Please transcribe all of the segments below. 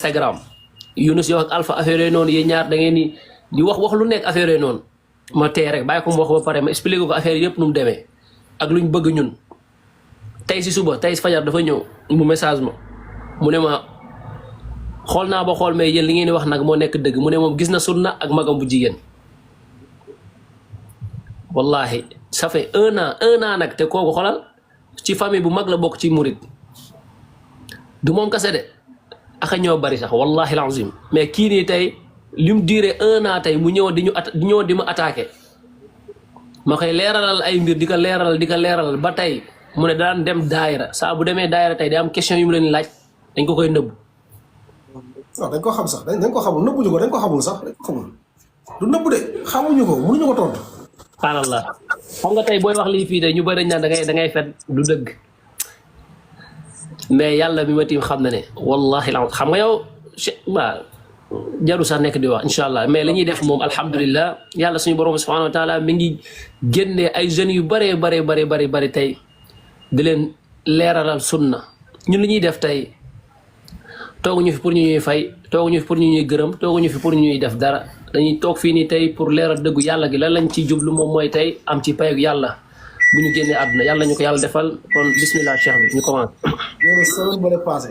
Instagram Yunus yow ak Alpha affaire yooyu noonu yéen ñaar da ngeen di wax lu nekk affaire yooyu noonu ma tey rek bàyyi ko mu wax ba pare ma expliqué ko affaire yëpp nu mu demee ak luñ bëgg ñun tey si suba tey si fajar dafa ñëw mu message ma mu ne ma xool naa ba xool mais yéen li ngeen di wax nag moo nekk dëgg mu ne moom gis na sunna ak magam bu jigéen wallahi ça fait un an nag te kooku xoolal ci famille bu mag la bokk ci murid du moom kase de aka ñoo bari sax wallahi lazim mais kii nii tey li mu duré un an tey mu ñëw di ma attaqué ma koy leeralal ay mbir di ko leeralal ba tey mu ne daan dem daayira saa bu demee daayira tey day am question yu mu leen laaj dañ ko koy nëbb non dañ ko xam sax dañ ko xamul nëbbuñu ko dañ ko xamul sax dañ ko xamul du nëbbu de xamuñu ko mënuñu ko tontu. subhanallah xam nga tey booy wax lii fii de ñu bëri dañ naan da ngay fet du dëgg mais yàlla mi ma tiim xam na ne wallahi la xam nga yow waaw jaru sax nekk di wax incha allah mais li ñuy def moom alhamdulilah yàlla suñu borom subhanahu wa taala mi ngi génnee ay jeunes yu bëree tey di leen leeralal sunna ñun li ñuy def tey tooguñu fi pour ñu ñuy fay tooguñu fi pour ñu ñuy gërëm tooguñu fi pour ñuy def dara dañuy toog fii nii tey pour leeral dëggu yàlla gi lan lañ ci jublu moom mooy tey am ci payu yàlla bu ñu génnee àdduna yàlla ñu ko yàlla defal kon bismillah cheikh bi ñu commencé. yow semaine bële passé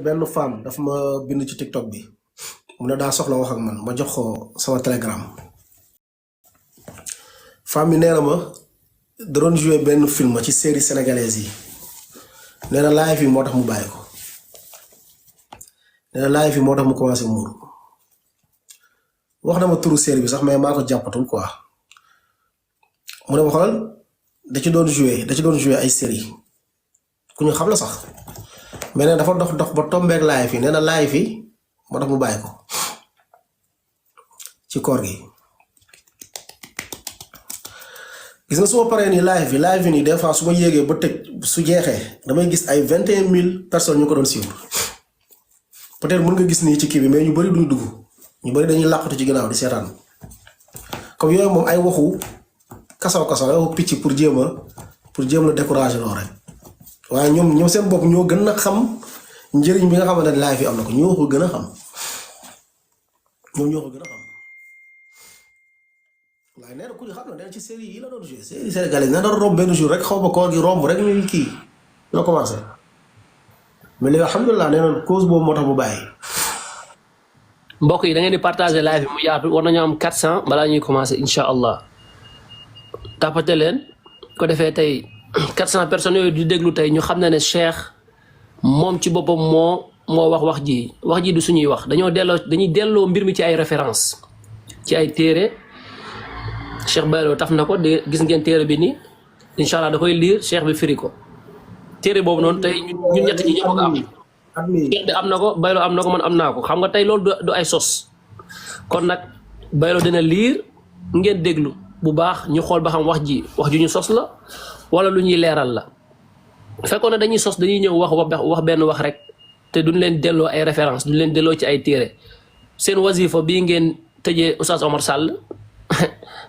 benn femme daf ma bind ci TikTok bi mu ne daa soxla wax ak man ma jox ko sama Telegram femme bi nee na ma da doon joué benn film ci série sénégalaise yi nee na live yi moo tax mu bàyyi ko nee na live yi moo tax mu commencé muur wax na ma turu série bi sax mais maa ko jàppatul quoi mu ne ma xoolal da ci doon joué ay série ku ñu xam la sax mais nee dafa dox ba tombeek live yi nee na live yi moo tax mu bàyyi ko ci koor gi gis nga su ma paree nii live yi nii des fois su ma yéegee ba tëj su jeexee damay gis ay 21 000 personnes ñu ko doon suivre peut-être mën nga gis nii ci kii bi mais ñu bari duñu dugg ñu bari dañuy làqatu ci ginnaaw di seetaan comme yooyu moom ay waxu kasaw ay waxu picc pour jéem la décourager loo rek waaye ñoom seen bopp ñoo gën a xam njëriñ bi nga xamante ne live yi am na ko ñoo ko gën a xam waaye nee na ku ñu xam ne ci série yi la doon joué série sénégalais nee na romb benn jour rek xaw ma koor gi romb rek ñuy kii ñoo commencé mais léegi alhamdulilah nee na cause boobu moo tax mu bàyyi. mbokk yi da ngeen di partager live bi mu yaatu war nañu am 400 balaa ñuy commencé incha allah tàppate leen ko defee tey 400 personnes yooyu di déglu tey ñu xam ne Cheikh moom ci boppam moo wax ji du suñuy wax dañuy delloo mbir mi ci ay référence ci ay téere Cheikh Baylo taf na ko gis ngeen téere bi nii incha allah da koy lire Cheikh bi firi ko téere boobu noonu tey ñun ñett ñi ñëpp ko am Cheikh bi am na ko Baylo am na ko man am naa ko xam nga tey loolu du ay sos kon nag Baylo dina lire ngeen déglu bu baax ñu xool ba xam wax ju ñu sos la wala lu ñuy leeral la fekkoon ne dañuy sos dañuy ñëw wax benn wax rek te duñ leen delloo ay référence duñ leen delloo ci ay téere seen wasifa bii ngeen tëjee Oustaz Omar Sall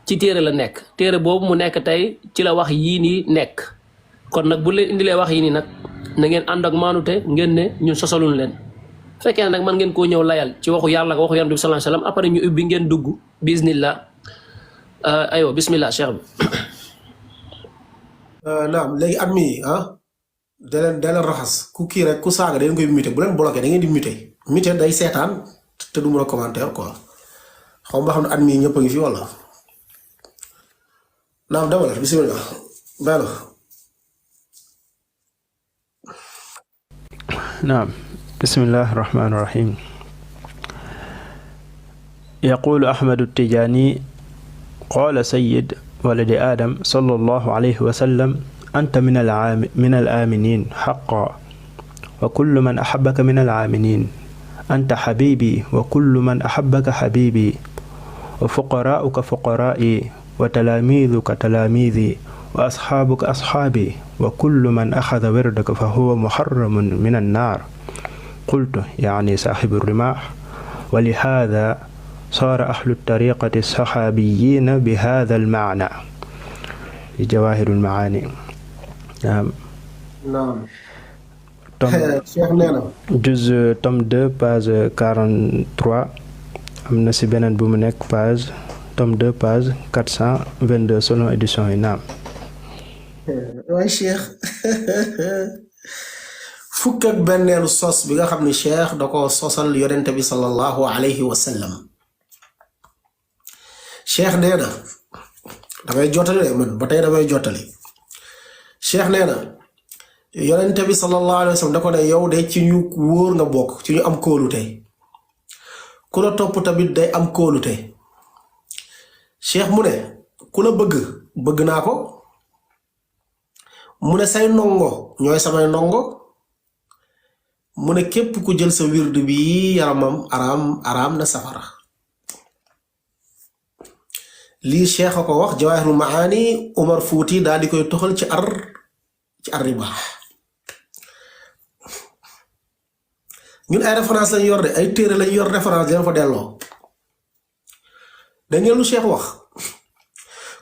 ci téere la nekk téere boobu mu nekk tey ci la wax yii nii nekk kon nag bu leen indilee wax yii nii nag na ngeen ànd ak maanute ngeen ne ñun sosaluñ leen fekkee ne nag man ngeen koo ñëw layal ci waxu yàlla ak waxu yonent bi sallallahu alayhi wasallam après ñu ubbi ngeen dugg bismillah aywa bismillah cheikh bi naam léegi at mi da leen raxas ku kii rek ku saaga da ngeen koy muté bu leen bloqué da ngeen di muté day seetaan te du mën a commentaire quoi xaw ma xam ne at mi ñëpp a ngi fi wala naam demal bismillah Baylo. نعم بسم الله الرحمن الرحيم يقول أحمد التجاني قال سيد ولد آدم صلى الله عليه وسلم أنت من الآمنين حقا وكل من أحبك من العامنين أنت حبيبي وكل من أحبك حبيبي وفقراؤك فقرائي وتلاميذك تلاميذي وأصحابك أصحابي وكل من أخذ وردك فهو محرم من النار قلت يعني صاحب الرماح ولهذا صار أهل الطريقة الصحابيين بهذا المعنى في جواهر المعاني نعم Cheikh nee na juz tome 2 page 43 am na si beneen bu mu nekk page tome 2 page 422 selon édition yi naam. waaye Cheikh fukk ak benneelu sos bi nga xam ne Cheikh da ko sosal yonente bi sallallahu alayhi wa sallam. Cheikh nee na damay jottali de man ba tey damay jottali. Cheikh nee na yonente bi sallallahu alayhi wa sallam da ko ne yow de ci ñu wóor nga bokk ci ñu am kóolute ku la topp tamit day am kóolute. Cheikh mu ne ku la bëgg naa ko mu ne say ndongo ñooy samay ndongo mu ne képp ku jël sa wird bi yaramam araam na safara. lii Cheikh a ko wax Jawahirul Maani Umar Fuuti daal di koy toxal ci ar ribaax. ñun ay référence lañ yor de ay téere lañ yor référence leen fa delloo. da ngeen lu Cheikh wax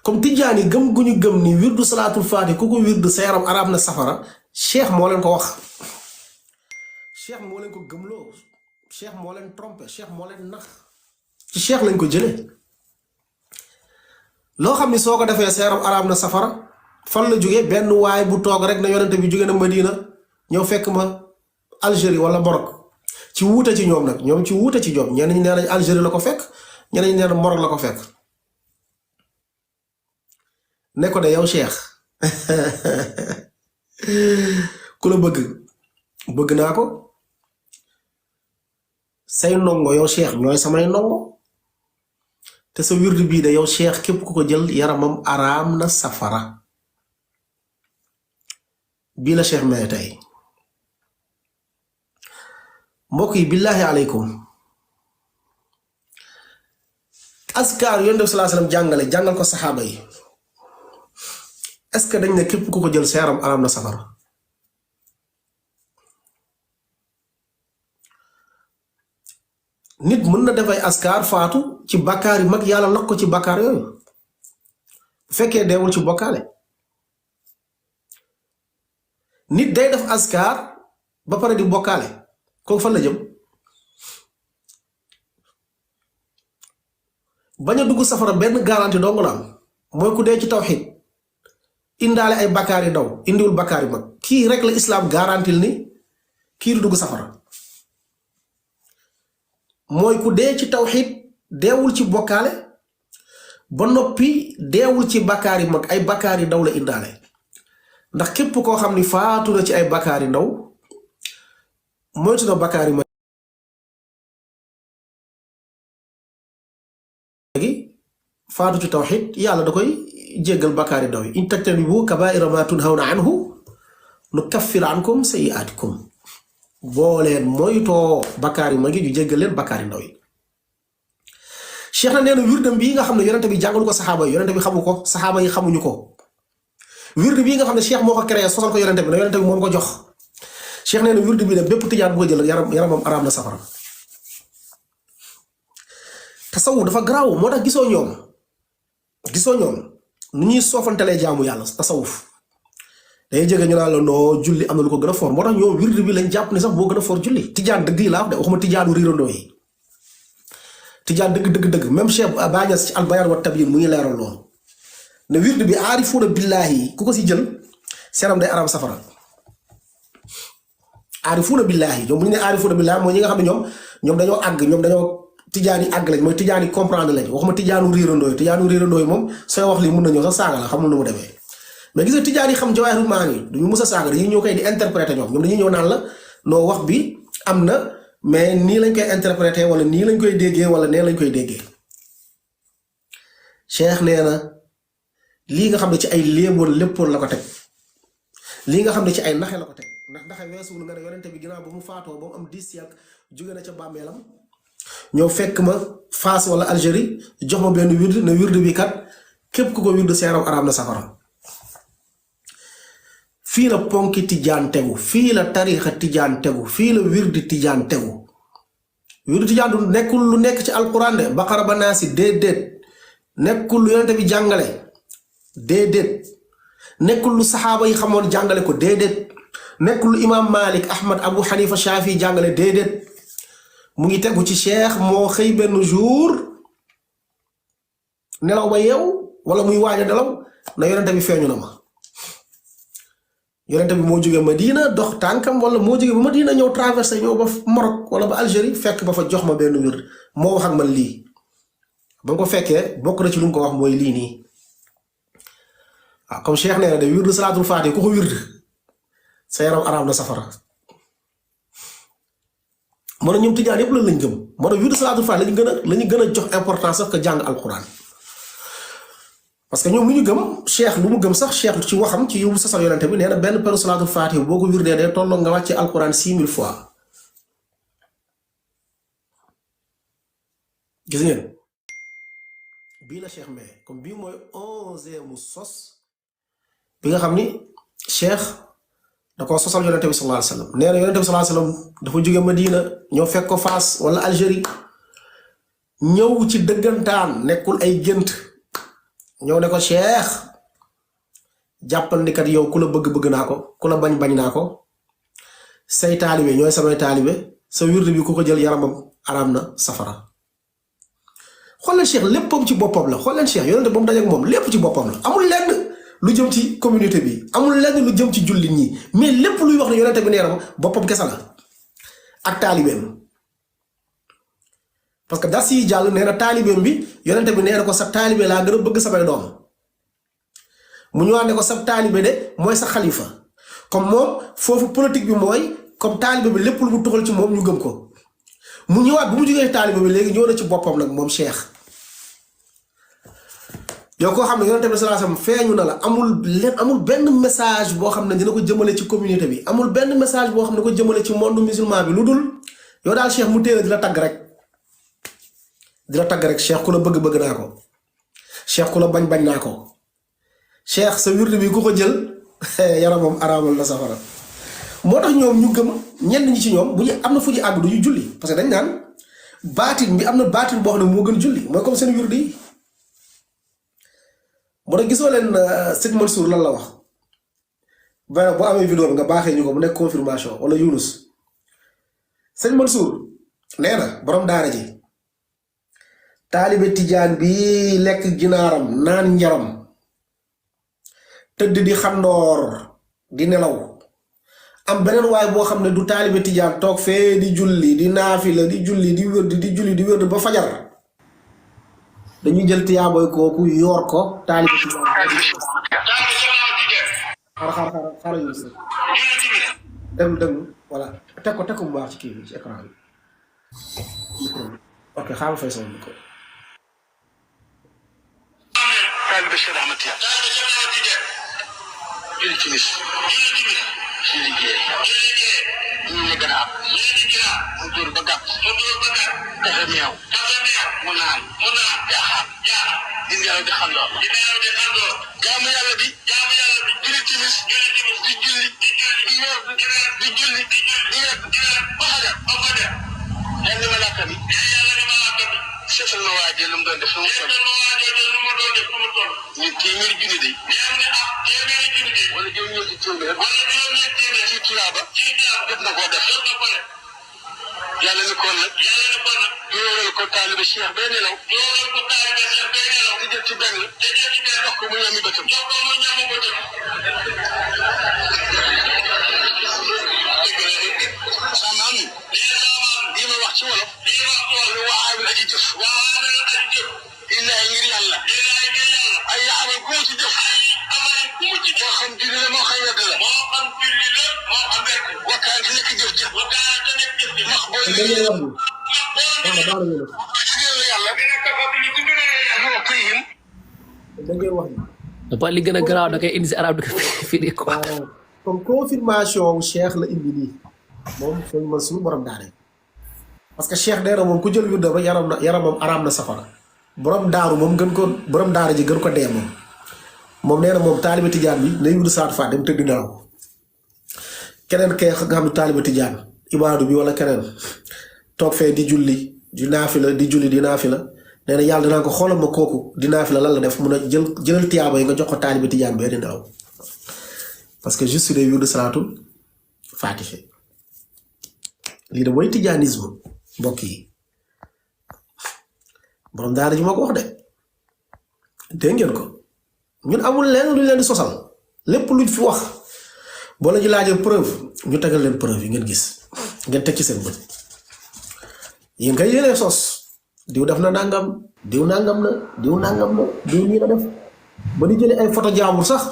comme tijaan yi gëm gu ñu gëm ni wirdu salaatul faati ku ko wirdu sa yaram araam na safara Cheikh moo leen ko wax. Cheikh moo leen ko gëmloo Cheikh moo leen trompé Cheikh moo leen nax ci Cheikh lañ ko jëlee. loo xam ni soo ko defee sa yaram araam na safara fan la jógee benn waay bu toog rek na yonente bi jóge na Madina ñëw fekk ma Algérie wala Maroc ci wuute ci ñoom nag ñoom ci wuute ci ñoom ñenn ñi nee nañ Algérie la ko fekk ñenn ñi nee nañ Maroc la ko fekk ne ko de yow Cheikh ku la bëgg naa ko say ndongo yow Cheikh ñooy samay ndongo te sa wird bii de yow Cheikh képp ku ko jël yaramam araam na safara bii la Cheikh may tey. mbokk yi billahi aleykum askar yonent bi sallallahu alayhi wasallam jàngal ko saxaaba yi est-ce que dañ ne képp ku ko jël sa yaram araam na safara? nit mën na def ay askar faatu ci bakkaar yi mag yàlla lakk ko ci bakkaar yooyu bu fekkee deewul ci bokkaale. nit day def askar ba pare di bokkaale kooku fan la jëm? bañ a dugg safara benn garanti dong la am mooy ku dee ci tawxiid indaale ay bakkaar yi ndaw indiwul bakkaar yi mag kii rek la islaam garantil ni kii du dugg safara. mooy ku dee ci tawxiid deewul ci bokkaale ba noppi deewul ci bakkaar yi mag ay bakkaar yi ndaw la indaale. ndax képp koo xam ni faatu na ci ay bakkaar yi ndaw moytu na bakkaar yi mag gi faatu ci tawxiid yàlla da koy jéggal bakkaar yi ndaw yi in tajtanibu kabaa'ira maa tunhawna anhu nukaffir ankum sayyi'aatikum boo leen moytoo bakkaar yi mag yi ñu jéggal leen bakkaar yi ndaw yi. Cheikh na nee na wirdam bii nga xam ne yonente bi jàngalu ko saxaaba yi yonente bi xamu ko saxaaba yi xamuñu ko. wird bii nga xam ne Cheikh moo ko créé sosal ko yonente bi na yonente bi moom ko jox Cheikh nee na wird bii ne bépp tijaan bu ko jël yaramam araam na safara. tasawuf dafa garaaw moo tax gisoo ñoom nu ñuy soofantalee jaamu yàlla tasawuf day jege ñu naan la noo julli am na lu ko gën a fort moo tax ñoom wird bi lañ jàpp ne sax boo gën a fort julli tijaan dëgg yi laa wax de waxuma tijaanu riirandoo yi tijaan dëgg même Cheikh Bañas ci albayaan wa tabyin mu ngi leeral loolu ne wird bi aarifuuna billaahi ku ko si jël seeram day araam safara. aarifuuna billaahi ñoom bu ñu ne aarifuuna billaahi mooy ñi nga xam ne ñoom dañoo àgg ñoom dañoo tijaan yi àgg lañ mooy tijaan yi comprendre lañ waxuma tijaanu riirandoo yi moom sooy wax lii mun na ñëw sax saaga la xamul nu mu demee mais gis nga tijaan yi xam Jawaahirul Maani duñu mus a saaga dañuy ñëw koy di interpréter ñoom dañuy ñëw naan la noo wax bi am na mais nii lañ koy interpréter wala nii lañ koy déggee wala nee lañ koy déggee. Cheikh nee na lii nga xam ne ci ay léeboon léppoon la ko teg lii nga xam ne ci ay naxe la ko teg ndax naxe weesuwul nga ne yonente bi ginnaaw ba mu faatoo ba mu am 10 siècle jóge na ca bàmmeelam ñëw fekk ma Faas wala Algérie jox ma benn wird ne wird bi kat képp ku ko wird seeram araam na safara. fii la ponki tijaan tegu fii la tariixa tijaan tegu fii la wirdi tijaan tegu. wirdi tijaan du nekkul lu nekk ci alquran de baqara ba naasi déedéet nekkul lu yonente bi jàngale déedéet nekkul lu saxaaba yi xamoon jàngale ko déedéet nekkul imam Malik Ahmad Abu Hanifa Shafi jàngale déedéet mu ngi tegu ci cheikh moo xëy benn jour nelaw ba yeew wala muy waaj a nelaw na yonente bi feeñu na ma yonente bi moo jóge Madina dox tànkam wala moo jóge ba Madina ñëw traversé ñëw ba Maroc wala ba Algérie fekk ba fa jox ma benn wir moo wax ak man lii ba nga ko fekkee bokk na ci lu mu ko wax mooy lii nii waaw comme cheikh nee na de wird salaatul faatih ku ko wird sa yaram araam na safara moo tax ñoom tijaan yëpp loolu lañ gëm moo tax wird salaatul faatih lañu gën a jox importance sax que jàng alquran parce que ñoom lu ñu gëm cheikh lu mu gëm sax cheikh ci waxam ci yu sasal yonente bi nee na benn peru salaatul faatih boo ko wirdee day tolloo nga wàcce alquran 6000 fois gis ngeen bii la cheikh mais comme bii mooy 11e sos bi nga xam ni cheikh da ko sosal yonente bi sallallahu alayhi wasallam nee na yonente bi sallallahu alayhi wasallam dafa jóge Madina ñëw fekk ko Faas wala Algérie ñëw ci dëggantaan nekkul ay gént ñëw ne ko cheikh jàppal ni kat yow ku la bëgg naa ko ku la bañ naa ko say taalibe ñooy samay taalibe sa wird bi ku ko jël yaramam araam na safara xool leen cheikh léppam ci boppam la xool leen cheikh yonente ba mu dajeek moom lépp ci boppam la amul lenn lu jëm ci communauté bi amul lenn lu jëm ci jullit ñi mais lépp luy wax ne yonente bi nee na boppam kese la ak taalibeem parce que das yi jàll nee na taalibeem bi yonente bi nee na ko sa taalibe laa gën a bëgg samay doom mu ñëwaat ne ko sa taalibe de mooy sa xalifa comme moom foofu politique bi mooy comme taalibe bi lépp lu mu tuxal ci moom ñu gëm ko mu ñëwaat bu mu jógee taalibe bi léegi ñëw na ci boppam nag moom cheikh yow koo xam ne yonente bi sallallahu alayhi wasallam feeñu na la amul benn message boo xam ne dina ko jëmale ci communauté bi amul benn message boo xam ne ko jëmale ci monde musulman bi lu dul yow daal cheikh mu téere di la tagg rek cheikh ku la bëgg naa ko cheikh ku la bañ naa ko cheikh sa wird bi ku ko jël yaramam araamal na safara moo tax ñoom ñu gëm ñenn ñi ci ñoom bu ñu am na fu ñu àgg du ñu julli parce que dañ naan baatin bi am na baatin boo xam ne moo gën julli mooy comme seen wird yi moo tax gisoo leen sëñ Mansour lan la wax vraiment boo amee vidéo bi nga baaxee ñu ko mu nekk confirmation wala Yunus sëñ Mansour nee na borom daara ji taalibe tijaan bi lekk ginaaram naan njaram tëdd di xandoor di nelaw am beneen waay boo xam ne du taalibe tijaan toog fee di julli di naafila di julli di wërd ba fajar dañuy jël tiyaaboy kooku yoor ko taalibe tijaan xara yu déglu voilà teg ko bu baax ci kii bi ci écran bi ok xaaral fay sama micro taalibe Cheikh Ahmed Tidiane julli ci bis ci liggéey ñu ne gannaaw mu dóor ba gàpp dafa ñëw mu naan jaaxaat dindi yàlla di xam lool jaamu yàlla bi julli ci bis di julli di yor di julli di yor ba fajar yàlla malaaka bi seetal ma waa ji lu mu doon def nu mu toll ñu téeméeri junni de wala jëm ñëw ci téeméer ci tuyaaba def na koo def yàlla ni kon nag yóoral ko taalibe Cheikh bee nelaw di jël ci benn jox ko mu ñami bëtam sama am lii ma wax ci wolof lu waaw la ci jëf illaahi ngir yàlla ay amal ku mu ci jëf moo xam julli la moo xam wedd la wakkaan te nekk jëf max booy yàlla dafa li gën a garaaw da koy indi si arab di ko firi quoi comme confirmation cheikh la indi nii moom sëñ Mansour borom daara parce que cheikh nee na moom ku jël wirda ba yaramam araam na safara borom daaru moom gën ko borom daara ji gën ko dee moom nee na moom taaliba tijaan bi nay wirdu saat fa dem tëdd nelaw keneen kee nga xam ne taaliba tijaan ibaadu bi wala keneen toog fee di julli di naafila di julli di naafila nee na yàlla danaa ko xoolal ma kooku di naafila lan la def mun a jëlal tiyaaba yi nga jox ko taaliba tijaan bee di nelaw parce que juste des wirdu salaatul fatiha lii de mooy tijaanisme mbokk yi borom daara ji moo ko wax de dégg ngeen ko ñun amul leen luñ leen di sosal lépp luñ fi wax boo la ñu laajee preuve ñu tegal leen preuve yi ngeen gis ngeen teg ci seen bët yéen kay yéenee sos diw def na nangam diw nangam na diw nangam na diw ñii la def ba di jëlee ay photo jaamur sax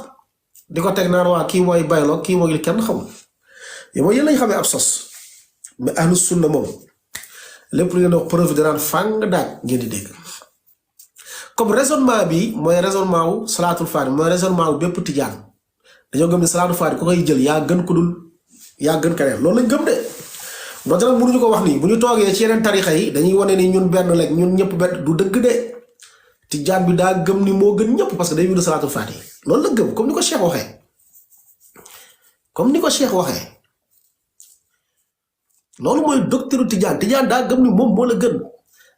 di ko teg naan waa kii mooy bayloo kii mooy kenn xamul yow mooy yéen lañ xamee ab sos mais ahlu sunna moom lépp lu ngeen wax preuve danaan fàng daaj ngeen di dégg comme raisonnement bi mooy raisonnement wu salaatul faati mooy raisonnement wu bépp tijaan dañoo gëm ne salaatul faati ku koy jël yaa gën ku dul yaa gën keneen loolu lañ gëm de moo tax nag mënuñu ko wax nii bu ñu toogee ci yeneen tarixa yi dañuy wane ni ñun benn lañ ñun ñëpp benn du dëgg de tijaan bi daa gëm ni moo gën ñëpp parce que day widu salaatul faati loolu la gëm comme ni ko Cheikh waxee comme ni ko Cheikh waxee loolu mooy docteur tijaan daa gëm ni moom moo la gën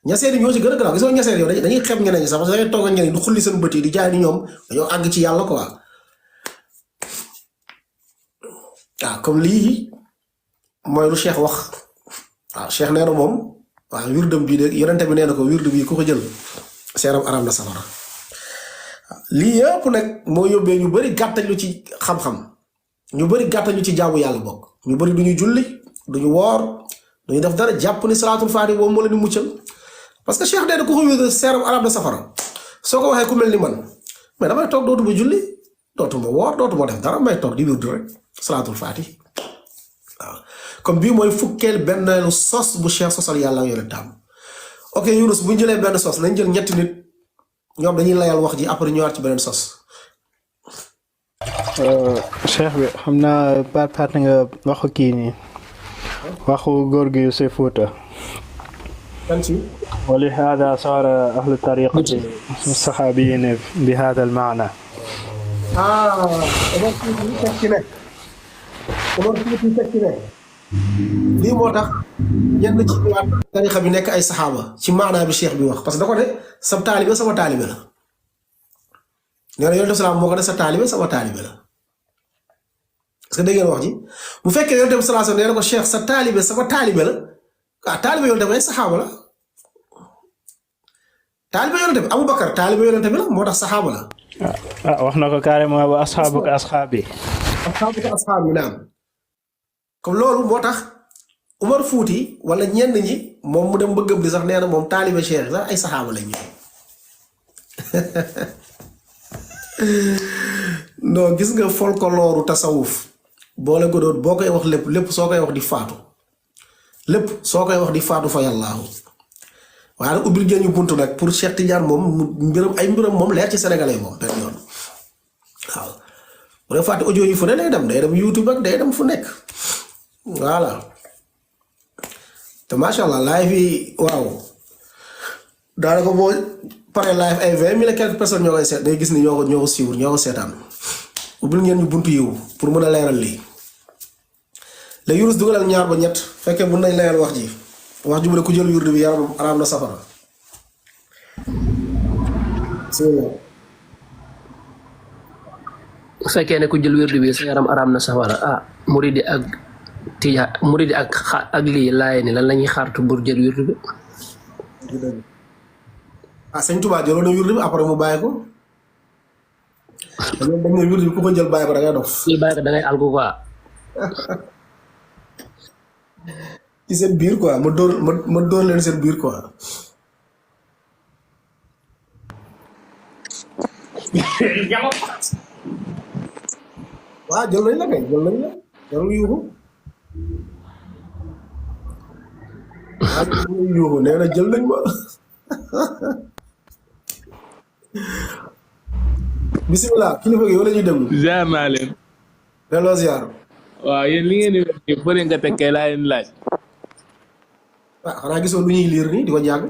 ñaseen yi ñoo ci gën a garaaw gis nga ñaseen yow dañuy xeeb ñeneen ñi sax parce que dangay toog ak ñeneen du xulli seen bët yi di jaay ni ñoom dañoo àgg ci yàlla quoi waaw comme lii mooy lu Cheikh wax waaw Cheikh nee na moom waaw wirdam bii de yonente bi nee na ko wirdu bii ku ko jël seeram aram na safara lii yëpp nag moo yóbbee ñu bari gàttañu ci xam-xam ñu bari gàttañu ci jaamu yàlla bokk ñu bari duñu julli duñu woor duñu def dara jàpp ni salaatul faati boobu moo leen di muccal parce que Cheikh nee na ku ko wirdu seeram aram na safara soo ko waxee ku mel ni man mais damay toog dootuma julli dootuma woor dootuma def dara may toog di wirdu rek salaatul faati waaw comme bii mooy fukkeel benn sos bu Cheikh sosal yàlla ak yonentam ok Yunus bu ñu jëlee benn sos nañ jël ñetti nit ñoom dañuy layal wax ji après ñëwaat ci beneen sos. Cheikh bi xam naa part nga waxu kii nii waxu góor gi Yusuf Fouta. kan ci. ولهذا صار أهل الطريقة الصحابيين بهذا المعنى. lii moo tax ñenn ci waa tarixa bi nekk ay saxaaba ci maanaa bi Cheikh bi wax parce que da ko ne sa taalibe sama taalibe la nee na yonent salaam moo ko ne sa taalibe sama taalibe la est-ce que dégg ngeen wax ji bu fekkee yonent bi salaam nee na ko Cheikh sa taalibe sama taalibe la ah taalibe yonent bi ay saxaaba la taalibe yonent bi Aboubacar taalibe yonent bi la moo tax saxaaba la. wax na ko carrément wa asxaabuka asxaabi. asxaabuka asxaabi naam. comme loolu moo tax Umar Fuuti wala ñenn ñi moom mu dem bëggam di sax nee na moom taalibe Cheikh sax ay saxaaba lañ ñu non gis nga folklooru tasawuf boole ko doon boo koy wax lépp soo koy wax di faatu lépp soo koy wax di faatu fa yàllaahu waaye nag ubbil ngeen ñu buntu nag pour Cheikh Tidiane moom mbiram moom leer ci sénégalais moom benn yoon waaw bu dee fàtte audio yi fu ne day dem YouTube ak day dem fu nekk. voilà te macha allah live yi waaw daanaka boo paree live ay 20 000 et quelques personnes ñoo koy seet day gis ni ñoo ko suivre ñoo ko seetaan ubbil ngeen ñu buntu yiw pour mën a leeral lii léegi Yunus dugalal ñaar ba ñett fekkee mën nañ leeral wax ji bu ne ku jël wirdu bi yaram araam na safara bu fekkee ne ku jël wirdu bi sa yaram araam na safara muridi ak lii laay ni lan la ñuy xaartu bur jël wirdu bi. Sëñ Tuubaa jëloon na wirdu bi après mu bàyyi ko. dañoo bañ ne wirdu bi ku ko jël bàyyi ko da ngay dof. kii bàyyi ko da ngay alku quoi. ci seen biir quoi ma dóor leen seen biir quoi. waaw jël nañ la kay jarul yuuxu. yuuxu nee na jël nañ ma. bisimilah kilifa gi yow la ñuy déglu. ziar naa leen. delloo ziar. waaw yéen li ngeen di wax nii bëri nga tekkee laa leen laaj. xanaa gisoo lu ñuy liir nii di ko jàng.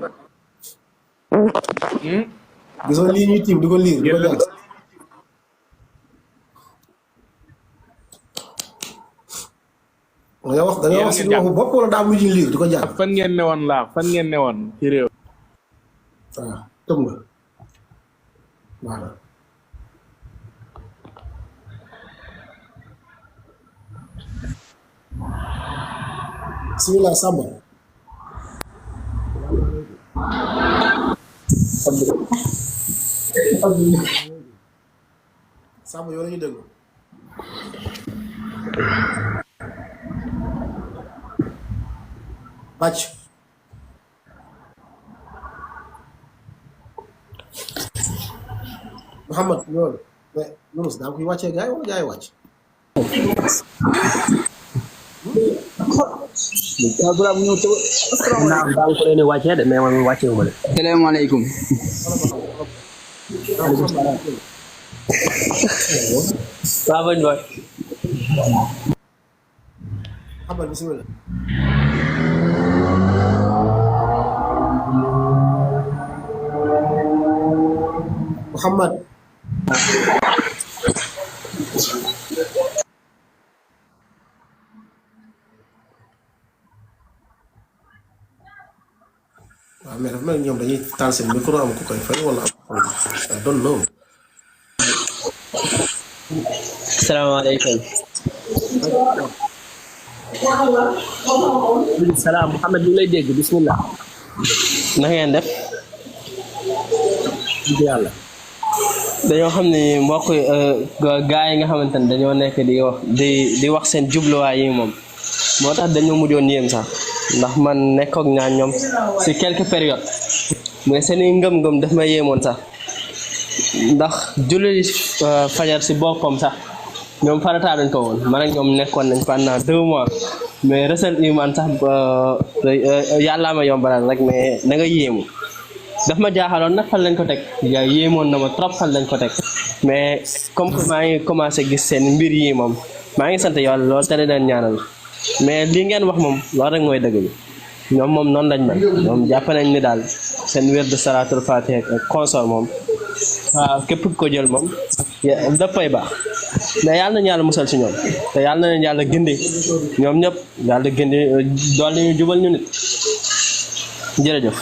gisoo lii ñuy tiim di ko liir di ko jàng. da nga wax si waxu bopp wala daa am lu ñuy liir di ko jàng. fan ngeen ne woon fan ngeen ne woon ci réew. waaw tëb nga waaw. bismillah Samba. Samba yow la ñu déglu. Bàcc. Mouhamed loolu mais Nourous daa koy wàccee gaay wala gaay wàcc. naam daa ko leen wàccee de mais man wàccee wu ma de. salaamaaleykum. waaw bañ waay. Mouhamed bismillah. Mouhamed. waaw mais dafa mel ni ñoom dañuy taal seen micro am ku koy fay wala am I don't know. salaamaaleykum. salaam Mouhamed ñu ngi lay dégg bismillah. na ngeen def. yàlla. dañoo xam ne mbokk gaa yi nga xamante ne dañoo nekk di wax seen jubluwaay yi moom moo tax dañoo mujjoon yéem sax ndax man nekkook ñaan ñoom si quelques périodes mais seeni ngëm-ngëm daf ma yéemoon sax ndax julli fajar si boppam sax ñoom farataa dañ ko woon man ak ñoom nekkoon nañ pendant 2 mois mais recent iman sax yàllaa ma yombalal rek mais da nga yéemu daf ma jaaxaloon nag fan lañ ko teg yaa yéemoon na ma trop fan lañ ko teg mais comme que maa ngi commencé gis seen mbir yi moom maa ngi sant yàlla lool te leen ñaanal mais li ngeen wax moom loolu rek mooy dëgg bi ñoom moom noonu lañ mel ñoom jàpp nañ ni daal seen wér de salaatul fatiha ak consort moom waaw képp ko jël moom dafay baax mais yàlla nañu yàlla musal si ñoom te yàlla na leen yàlla gindi ñoom ñëpp yàlla gindi dool ñu jubal ñu nit jërëjëf.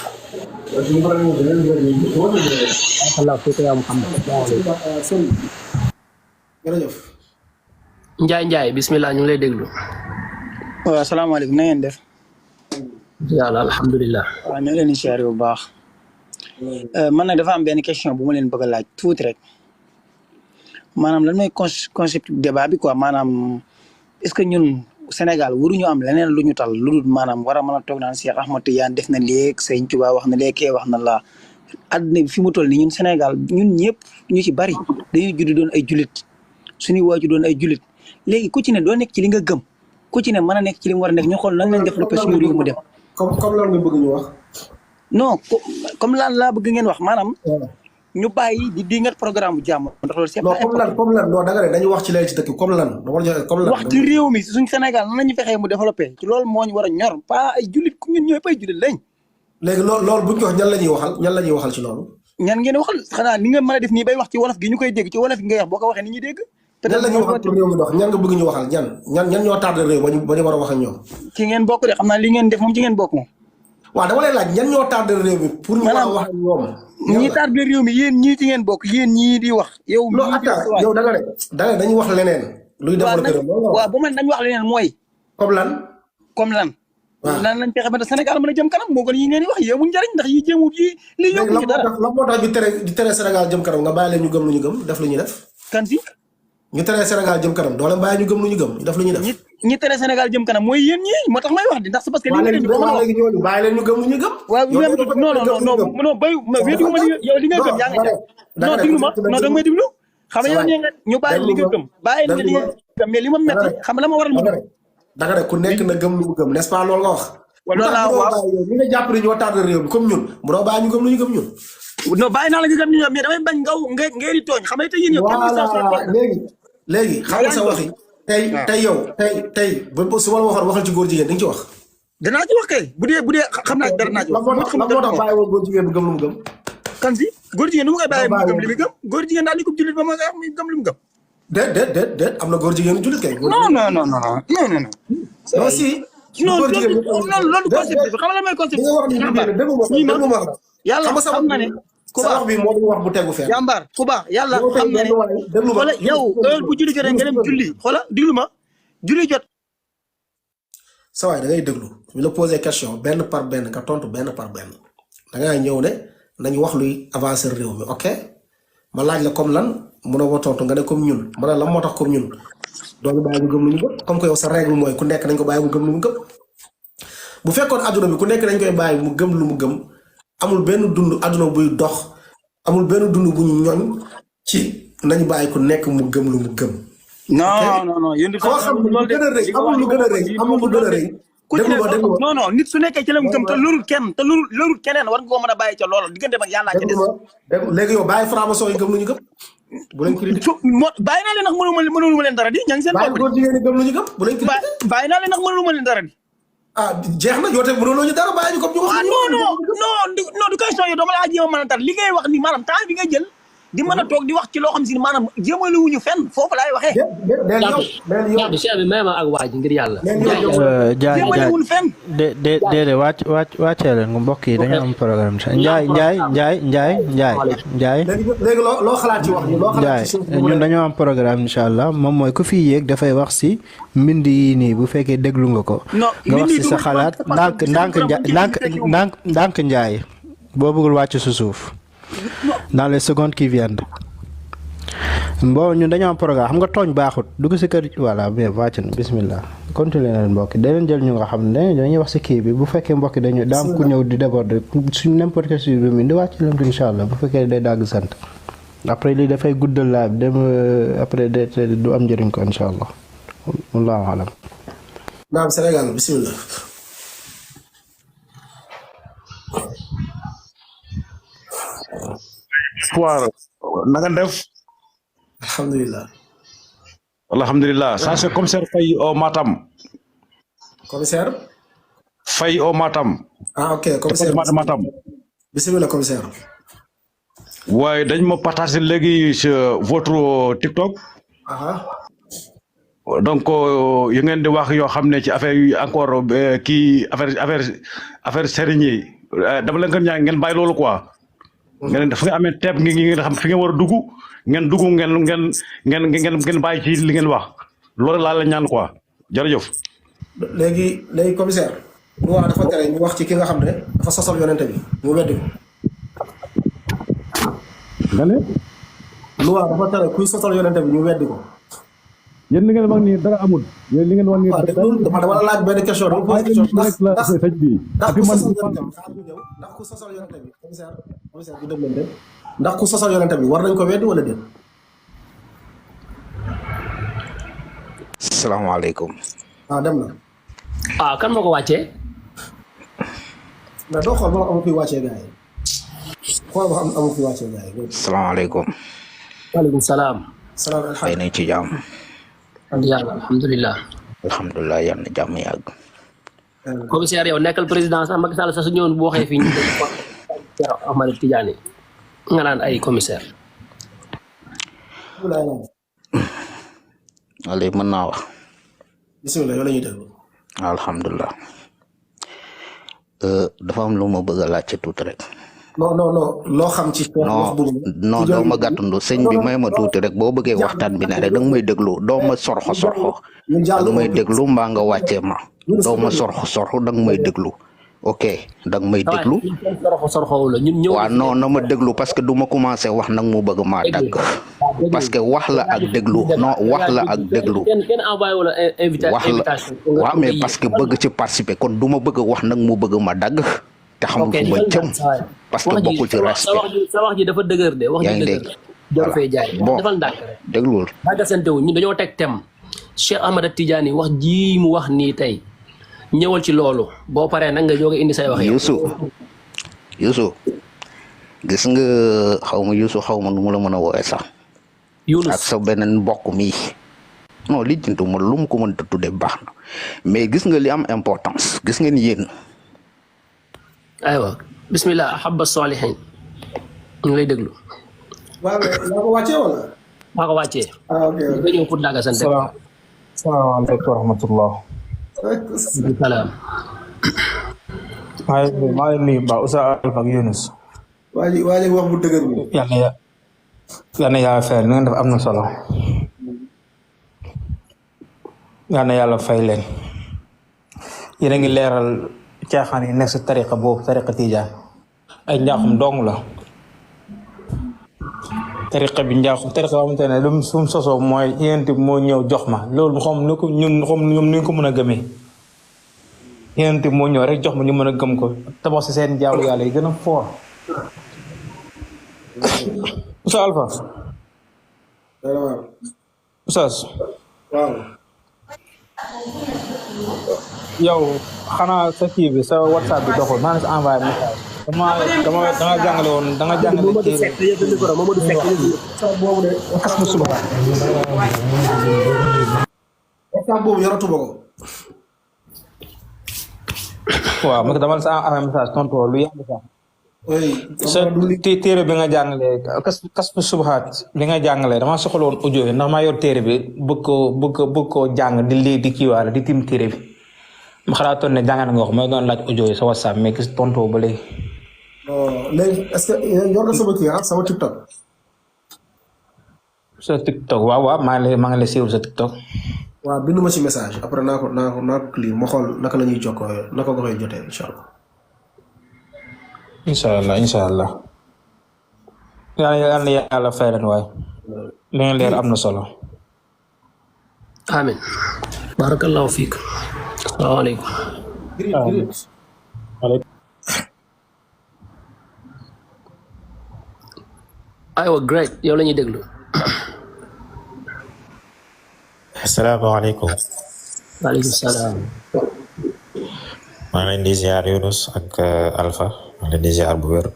jërëjëf. Njaay bismillah ñu ngi lay déglu. waaw asalaamaaleykum na ngeen def. yàlla alhamdulilah. waaw ñu ngi leen di siyaare bu baax. man nag dafa am benn question bu ma leen bëgg a laaj tuuti rek maanaam lan mooy concept débat bi quoi maanaam est-ce que ñun Sénégal waruñu am leneen lu ñu tal lu dul maanaam war a mën a toog naan Cheikh Ahmad Tidiane def na léegi Sëñ Tuubaa wax na léegi kee wax na laa àdduna bi fi mu toll nii ñun Sénégal ñun ñëpp ñu ci bari dañuy judd doon ay julit suñuy waaju doon ay julit léegi ku ci ne doo nekk ci li nga gëm ku ci ne mën a nekk ci li mu war a nekk ñu xool nan lañ def lépp suñu réew mu dem. comme lan nga bëgg ñu wax. non comme lan laa bëgg ngeen wax maanaam. ñu bàyyi di dingat programme bu jàmm. ndax loolu c'est pas important comme lan non danga ne dañu wax ci léegi ci dëkk comme lan comme lan. wax ci réew mi suñ Sénégal nan la ñu fexee mu développé ci loolu moo ñu war a ñor pas ay jullit ku ñun ñooy ay jullit lañ. léegi loolu bu ñu ko wax ñan la ñuy waxal ci loolu. ñan ngeen waxal xanaa ni nga mën a def nii bay wax ci wolof gi ñu koy dégg ci wolof gi ngay wax boo ko waxee ni ñuy dégg. ñan la ñuy waxal pour réew mi dox ñan nga bëgg ñu waxal ñan ñoo tardé réew ba ñu war a wax ak ñoom. ci ngeen bokk de xam naa li ngeen def moom ci ngeen bokk moom. waaw dama lay laaj ñan ñoo tardé réew mi pour ñu war a wax ak ñoom. ñi tardé réew mi yéen ñii ci ngeen bokk yéen ñii di wax. yow yow da nga ne dañuy wax leneen. luy développé réew waaw bu man dañu wax leneen mooy. comme lan. lan lañ fexe ba Sénégal mën a jëm kanam moo gën yi ngeen di wax yéemu njariñ ndax yi jéemut yi lii yokku ci dara. lan moo tax di tere Sénégal jëm kanam nga bàyyi leen ñu gëm lu ñu gëm def lu ñuy def. kan si. ñu tere Sénégal jëm kanam doo leen bàyyi ñu gëm lu ñu gëm def lu ñuy def. ñi tere Sénégal jëm kanam mooy yéen ñi moo tax may wax di ndax c'est parce que li ngeen di léegi ñooñu bàyyi leen ñu gëm lu ñu gëm. waaw non bay wéetu ma yow li nga gëm yaa ngi non diglu ma non da nga may diglu xam nga yow nee nga ñu bàyyi li nga gëm bàyyi nga li nga gëm mais li ma metti xam nga la ma waral ma da nga ne ku nekk na gëm lu mu gëm n'est-ce pas loolu nga wax. loolu laa wax ñi nga jàpp ne ñoo tardé réew mi comme ñun mu doo bàyyi ñu gëm lu ñu gëm ñun. non bàyyi naa la nga gëm ñu mais damay bañ ngeen di tooñ xam nga tey yéen ñëpp léegi xam nga sa wax yi tey yow tey ba su ma la waxoon waxal ci góor jigéen di nga ci wax. danaa ci wax kay bu dee xam naa dara naa ci wax. lan moo tax bàyyi woon góor jigéen bu gëm lu mu gëm. kan si góor jigéen nu mu koy bàyyi mu gëm li mu gëm góor jigéen daal di ko jullit ba ma nga muy gëm li mu gëm. déet am na góor jigéen jullit kay. non. si. non loolu concept bi xam nga la mooy concept bi. yàlla xam na ne. ku baax bi moo wax bu tegu fenn. jàmbaar ku baax yàlla xam na ne. xoolal yow heure bu julli jotee nga dem julli xoolal diglu ma julli jot sa waay da ngay déglu ñu la posé question benn par benn nga tontu benn par benn da ngaa ñëw ne nañu wax luy avancer réew mi ok ma laaj la comme lan mënoo ma tontu nga ne comme ñun ma ne lan moo tax comme ñun doo ñu bàyyi mu gëm lu ñu gëm comme que yow sa règle mooy ku nekk dañ ko bàyyi mu gëm lu mu gëm bu fekkoon adduna bi ku nekk dañ koy bàyyi mu gëm lu mu gëm amul benn dund adduna buy dox amul benn dund bu ñu ñoñ ci nañu bàyyi ku nekk mu gëm lu mu gëm. non yéen koo xam ne lu gën a rëy amul lu gën a rëy amul lu gën a rëy. non nit su nekkee ci la mu gëm te lorul kenn te lorul keneen war nga koo mën a bàyyi ca loolu diggante ak yàlla ca des. léegi yow bàyyi franc-maçon yi gëm lu ñu gëm. bu leen critiqué bàyyi naa leen ndax mënulu ma leen dara di ña ngi seen bopp. bàyyi góor jigéen ñi gëm lu ñu gëm bu leen critiqué. bàyyi naa leen ndax mënulu ma leen dara di. ah jeex na yow tamit mënuloo ñu dara bàyyi ñu comme ñu wax. non du question yi dama laa jéem a mën a tar li ngay wax ni maanaam temps bi nga jël di mën a toog di wax ci loo xam si maanaam jéemale wuñu fenn foofu laay waxee. Jaadu Cheikh bi may ma ak waa ji ngir yàlla. jéemale wuñu fenn. déedéet wàccee leen mbokk yi dañoo am programme sax Njaay. léegi loo xalaat ci wax loo xalaat ci ñun dañoo am programme incha allah moom mooy ku fi yéeg dafay wax si mbind yi nii bu fekkee déglu nga ko. nga wax si sa xalaat ndànk Njaay boo bëggul wàcc su suuf. dans les secondes qui viennent bon ñun dañoo am programme xam nga tooñ baaxut dugg si kër voilà mais wàcc na bismillah continuer leen mbokki danañ jël ñu nga xam ne dañuy wax si kii bi bu fekkee mbokki dañu daam ku ñëw di déborder suñ n'importe quel sujet bi mu di wàcc leen ko incha allah bu fekkee day dagg sant après lii dafay guddal laa dem après du am njëriñ ko incha allah wallahu alam. naam Sénégal bismillah. Pouar na nga def. alhamdulilah. alhamdulilah ça c'est commissaire Faye au Matam. commissaire. Faye au Matam. ah ok commissaire Matam. bismillah commissaire. waaye dañ ma partagé léegi sur votre TikTok. donc yu ngeen di wax yoo xam ne ci affaire yu encore kii affaire sëriñ yi dama leen gën ñaan ngeen bàyyi loolu quoi. ngeen dafa nga amee teeb ngeen xam fi ngeen war a dugg ngeen bàyyi ci li ngeen wax loolu laa la ñaan quoi jërëjëf. léegi commissaire. loi dafa tere ñu wax ci ki nga xam ne dafa sosal yonente bi mu weddi ko. nga ne. loi dafa tere kuy sosal yonente bi ñu weddi ko. yéen li ngeen wax nii dara amul. yéen li ngeen wax nii dama la laaj benn question dama posé question ndax ku sosal yonente bi commissaire bi dem leen de ndax ku sosal yonente bi war nañ ko weddi wala déet. salaamaaleykum. dem na. kan moo ko wàccee. mais doo xool ba amu fi wàccee gars yi xool ba amu fi wàccee gars yi. salaamaaleykum. waaleykum salaam. salaam xëy na ci jàmm. yàlla alhamdulilah. alhamdulilah yal na jàmm yàgg. commissaire yow nekkal président sax Macky Sall sax su ñëwoon bu waxee fii ñu dégg ko Ahmad Tidiane nga naan ay commissaire. wala mën naa wax. bisimilah yow la ñuy déglu. alhamdulilah. dafa am lu ma bëgg a laajte tuuti rek. non loo xam ci. non doo ma gàttandu sëñ bi may ma tuuti rek boo bëggee waxtaan bi ne rek danga may déglu doo ma sorxo danga may déglu mbaa nga wàccee ma doo ma sorxo danga may déglu ok danga may déglu waaw non na ma déglu parce que du ma commencé wax nag mu bëgg maa dagg parce que wax la ak déglu non wax la ak déglu wax la waaw mais parce que bëgg ci participer kon du ma bëgg wax nag mu bëgg ma dagg te xamul fu ma jëm parce que bokkul ci respect sa wax ji dafa dëgër de wax ji dëgër jaru fee jaay bon defal ndànk rek déglul dagasante wu ñun dañoo teg tem Cheikh Ahmad Tidiane wax ji mu wax nii tey ñëwal ci loolu boo paree nag nga jóge indi say wax Youssou gis nga xaw ma Youssou xaw ma nu mu la mën a woowee sax Yunus ak sa beneen mbokk mi non li jintu ma lu mu ko mën a tudde baax na mais gis nga li am importance gis ngeen yéen aywa bismillah ahabba salihin ñu ngi lay déglu. waaw yaa ko wàccee wala. maa ko wàccee. ok nga ñëw pour daga sant. salaamaaleykum wa rahmatullah. salaam. maa ngi nuyu Ba Oustaz Alpha ak Yunus. waa ji wax bu dëgër bi. yal na yàlla fay li ngeen def am na solo. yal na yàlla fay leen. yéen a ngi leeral caaxaan yi nekk si tariqa boobu tariqa tijaan ay njaaxum dong la tariqa bi njaaxum tariqa boo xamante ne lu mu sosoo mooy yéen bi moo ñëw jox ma loolu xam ni ko ñun xam ñoom ni ñu ko mën a gëmee yéen bi moo ñëw rek jox ma ñu mën a gëm ko tabax si seen jaamu yàlla yi gën a fort Oustaz Alpha Oustaz waaw yow xanaa sa kii bi sa WhatsApp bi doxul maa ngi si envoyé message dama jàngale woon da nga jàngale kas mu suba WhatsApp boobu yoratuma ko. waaw ma dama la sa envoyé message tontu lu yàgg sax sa téere bi nga jàngale kas mu subaxaat li nga jàngale dama soxla woon audio yi ndax maa yor téere bi bëgg koo jàng di lii di kiiwaale di tim téere bi ma xalaatoon ne jàngal nga wax ma doon laaj audio yi sa WhatsApp mais gis tontu ba léegi. léegi est-ce que yor nga sama kii sama TikTok. sa TikTok waaw maa ngi lay siiwul sa TikTok. waaw bindu ma ci message après naa ko lire ma xool naka la ñuy jokkoo naka nga koy jotee incha allah. incha allah yal na yàlla fay leen waaye li ngeen leer am na solo. amin barakallahu fiik. asalaamaaleykum. aywa great yow la ñuy déglu. asalaamaaleykum. waaleykum salaam. maa ngi leen di ziar Yunus ak Alpha maa ngi leen di ziar bu wér.